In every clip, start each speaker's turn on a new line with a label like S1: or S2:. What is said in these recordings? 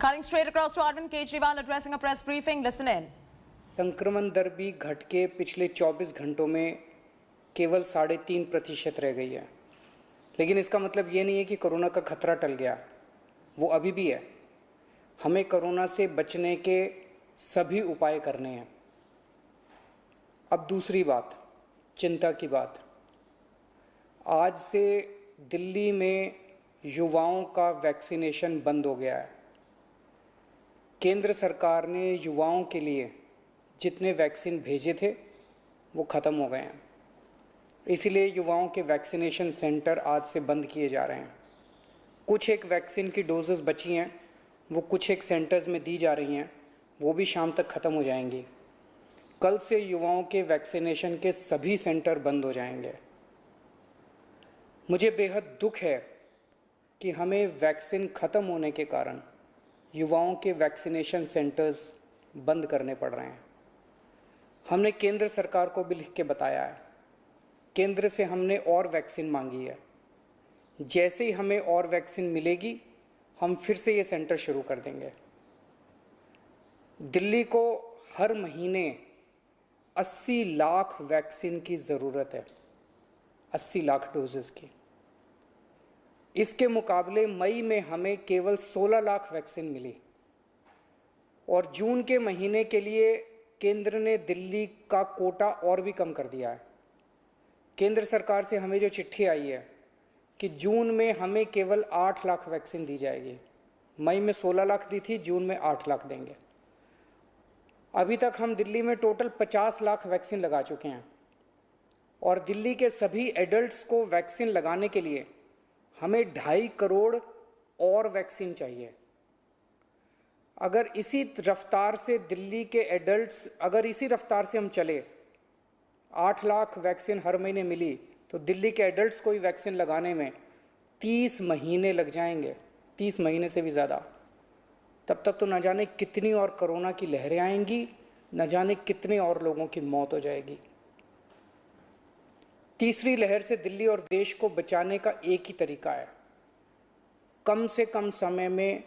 S1: Cutting straight across to Arvind Kejriwal addressing a press briefing. Listen in.
S2: संक्रमण दर भी घट के पिछले 24 घंटों में केवल 3.5% रह गई है। लेकिन इसका मतलब ये नहीं है कि कोरोना का खतरा टल गया, वो अभी भी है। हमें कोरोना से बचने के सभी उपाय करने हैं। अब दूसरी बात, चिंता की बात। आज से दिल्ली में युवाओं का वैक्सीनेशन बंद हो गया है। केंद्र सरकार ने युवाओं के लिए जितने वैक्सीन भेजे थे वो ख़त्म हो गए हैं, इसलिए युवाओं के वैक्सीनेशन सेंटर आज से बंद किए जा रहे हैं। कुछ एक वैक्सीन की डोजेस बची हैं, वो कुछ एक सेंटर्स में दी जा रही हैं, वो भी शाम तक ख़त्म हो जाएंगी। कल से युवाओं के वैक्सीनेशन के सभी सेंटर बंद हो जाएंगे। मुझे बेहद दुख है कि हमें वैक्सीन ख़त्म होने के कारण युवाओं के वैक्सीनेशन सेंटर्स बंद करने पड़ रहे हैं। हमने केंद्र सरकार को भी लिख के बताया है। केंद्र से हमने और वैक्सीन मांगी है। जैसे ही हमें और वैक्सीन मिलेगी, हम फिर से ये सेंटर शुरू कर देंगे। दिल्ली को हर महीने 80 लाख वैक्सीन की ज़रूरत है, 80 लाख डोजेस की। इसके मुकाबले मई में हमें केवल 16 लाख वैक्सीन मिली और जून के महीने के लिए केंद्र ने दिल्ली का कोटा और भी कम कर दिया है। केंद्र सरकार से हमें जो चिट्ठी आई है कि जून में हमें केवल 8 लाख वैक्सीन दी जाएगी। मई में 16 लाख दी थी, जून में 8 लाख देंगे। अभी तक हम दिल्ली में टोटल 50 लाख वैक्सीन लगा चुके हैं और दिल्ली के सभी एडल्ट्स को वैक्सीन लगाने के लिए हमें 2.5 करोड़ और वैक्सीन चाहिए। अगर इसी रफ्तार से दिल्ली के एडल्ट्स, अगर इसी रफ्तार से हम चले, 8 लाख वैक्सीन हर महीने मिली तो दिल्ली के एडल्ट्स को ही वैक्सीन लगाने में 30 महीने लग जाएंगे, 30 महीने से भी ज़्यादा। तब तक तो न जाने कितनी और कोरोना की लहरें आएंगी, न जाने कितने और लोगों की मौत हो जाएगी। तीसरी लहर से दिल्ली और देश को बचाने का एक ही तरीका है, कम से कम समय में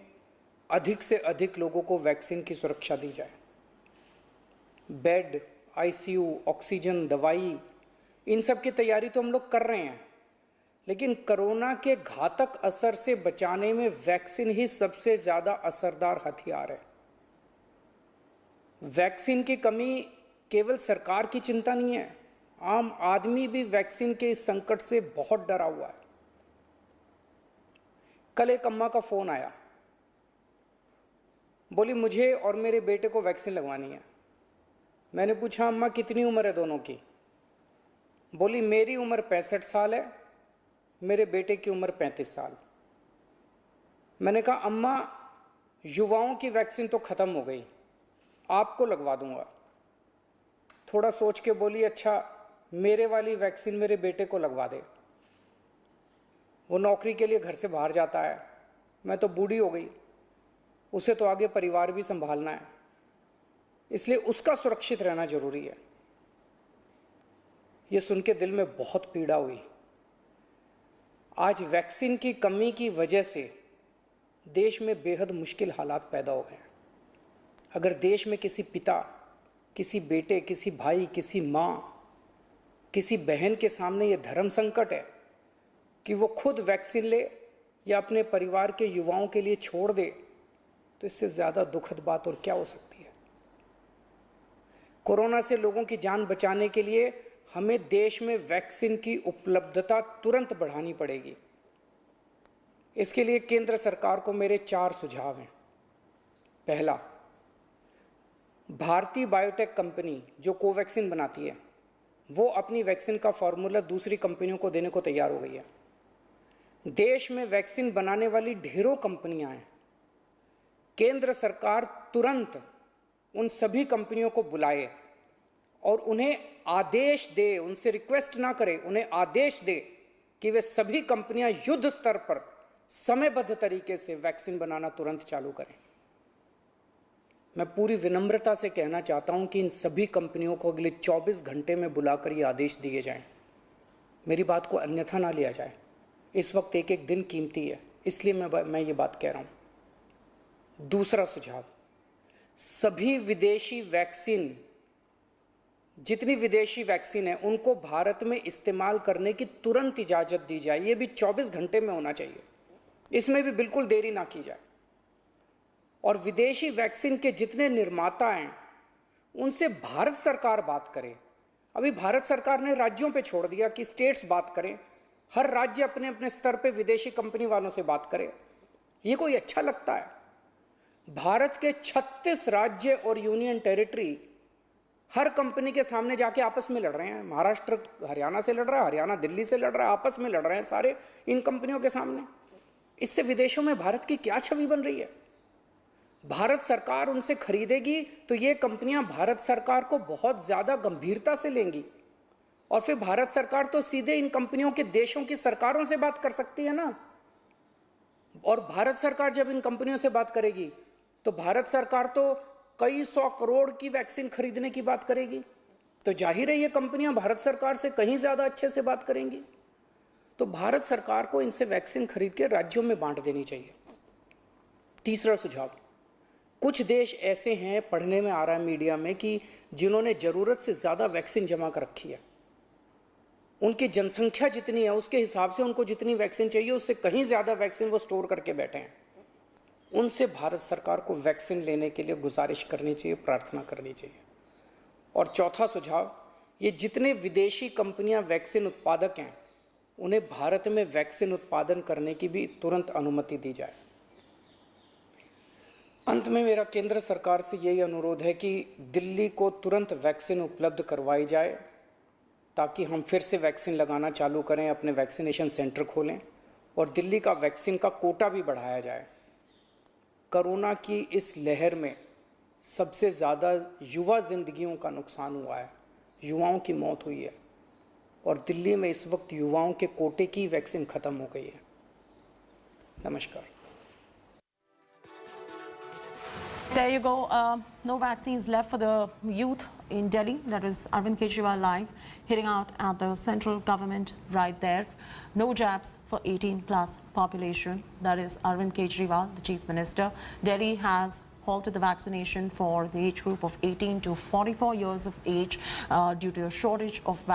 S2: अधिक से अधिक लोगों को वैक्सीन की सुरक्षा दी जाए। बेड, आईसीयू, ऑक्सीजन, दवाई, इन सब की तैयारी तो हम लोग कर रहे हैं, लेकिन कोरोना के घातक असर से बचाने में वैक्सीन ही सबसे ज़्यादा असरदार हथियार है। वैक्सीन की कमी केवल सरकार की चिंता नहीं है, आम आदमी भी वैक्सीन के इस संकट से बहुत डरा हुआ है। कल एक अम्मा का फ़ोन आया, बोली मुझे और मेरे बेटे को वैक्सीन लगवानी है। मैंने पूछा अम्मा कितनी उम्र है दोनों की? बोली मेरी उम्र 65 साल है, मेरे बेटे की उम्र 35 साल। मैंने कहा अम्मा युवाओं की वैक्सीन तो ख़त्म हो गई, आपको लगवा दूंगा। थोड़ा सोच के बोली अच्छा मेरे वाली वैक्सीन मेरे बेटे को लगवा दे, वो नौकरी के लिए घर से बाहर जाता है, मैं तो बूढ़ी हो गई, उसे तो आगे परिवार भी संभालना है, इसलिए उसका सुरक्षित रहना जरूरी है। ये सुन के दिल में बहुत पीड़ा हुई। आज वैक्सीन की कमी की वजह से देश में बेहद मुश्किल हालात पैदा हो गए हैं। अगर देश में किसी पिता, किसी बेटे, किसी भाई, किसी माँ, किसी बहन के सामने ये धर्म संकट है कि वो खुद वैक्सीन ले या अपने परिवार के युवाओं के लिए छोड़ दे, तो इससे ज़्यादा दुखद बात और क्या हो सकती है। कोरोना से लोगों की जान बचाने के लिए हमें देश में वैक्सीन की उपलब्धता तुरंत बढ़ानी पड़ेगी। इसके लिए केंद्र सरकार को मेरे 4 सुझाव हैं। पहला, भारतीय बायोटेक कंपनी जो कोवैक्सीन बनाती है, वो अपनी वैक्सीन का फॉर्मूला दूसरी कंपनियों को देने को तैयार हो गई है। देश में वैक्सीन बनाने वाली ढेरों कंपनियां हैं। केंद्र सरकार तुरंत उन सभी कंपनियों को बुलाए और उन्हें आदेश दे, उनसे रिक्वेस्ट ना करे, उन्हें आदेश दे कि वे सभी कंपनियां युद्ध स्तर पर समयबद्ध तरीके से वैक्सीन बनाना तुरंत चालू करें। मैं पूरी विनम्रता से कहना चाहता हूं कि इन सभी कंपनियों को अगले 24 घंटे में बुलाकर ये आदेश दिए जाएं। मेरी बात को अन्यथा ना लिया जाए। इस वक्त एक एक दिन कीमती है, इसलिए मैं ये बात कह रहा हूं। दूसरा सुझाव, सभी विदेशी वैक्सीन, जितनी विदेशी वैक्सीन है उनको भारत में इस्तेमाल करने की तुरंत इजाज़त दी जाए। ये भी 24 घंटे में होना चाहिए, इसमें भी बिल्कुल देरी ना की जाए। और विदेशी वैक्सीन के जितने निर्माता हैं उनसे भारत सरकार बात करे। अभी भारत सरकार ने राज्यों पे छोड़ दिया कि स्टेट्स बात करें, हर राज्य अपने अपने स्तर पे विदेशी कंपनी वालों से बात करे। ये कोई अच्छा लगता है? भारत के 36 राज्य और यूनियन टेरिटरी हर कंपनी के सामने जाके आपस में लड़ रहे हैं। महाराष्ट्र हरियाणा से लड़ रहा है, हरियाणा दिल्ली से लड़ रहा है, आपस में लड़ रहे हैं सारे इन कंपनियों के सामने। इससे विदेशों में भारत की क्या छवि बन रही है? भारत सरकार उनसे खरीदेगी तो ये कंपनियां भारत सरकार को बहुत ज्यादा गंभीरता से लेंगी और फिर भारत सरकार तो सीधे इन कंपनियों के देशों की सरकारों से बात कर सकती है ना। और भारत सरकार जब इन कंपनियों से बात करेगी तो भारत सरकार तो कई 100 करोड़ की वैक्सीन खरीदने की बात करेगी, तो जाहिर है ये कंपनियां भारत सरकार से कहीं ज्यादा अच्छे से बात करेंगी। तो भारत सरकार को इनसे वैक्सीन खरीद के राज्यों में बांट देनी चाहिए। तीसरा सुझाव, कुछ देश ऐसे हैं, पढ़ने में आ रहा है मीडिया में, कि जिन्होंने जरूरत से ज्यादा वैक्सीन जमा कर रखी है। उनकी जनसंख्या जितनी है उसके हिसाब से उनको जितनी वैक्सीन चाहिए उससे कहीं ज्यादा वैक्सीन वो स्टोर करके बैठे हैं। उनसे भारत सरकार को वैक्सीन लेने के लिए गुजारिश करनी चाहिए, प्रार्थना करनी चाहिए। और चौथा सुझाव, ये जितने विदेशी कंपनियां वैक्सीन उत्पादक हैं उन्हें भारत में वैक्सीन उत्पादन करने की भी तुरंत अनुमति दी जाए। अंत में मेरा केंद्र सरकार से यही अनुरोध है कि दिल्ली को तुरंत वैक्सीन उपलब्ध करवाई जाए ताकि हम फिर से वैक्सीन लगाना चालू करें, अपने वैक्सीनेशन सेंटर खोलें और दिल्ली का वैक्सीन का कोटा भी बढ़ाया जाए। कोरोना की इस लहर में सबसे ज़्यादा युवा जिंदगियों का नुकसान हुआ है, युवाओं की मौत हुई है और दिल्ली में इस वक्त युवाओं के कोटे की वैक्सीन ख़त्म हो गई है। नमस्कार।
S1: There you go. No vaccines left for the youth in Delhi. That is Arvind Kejriwal live, hitting out at the central government right there. No jabs for 18 plus population. That is Arvind Kejriwal, the Chief Minister. Delhi has halted the vaccination for the age group of 18 to 44 years of age due to a shortage of vaccines.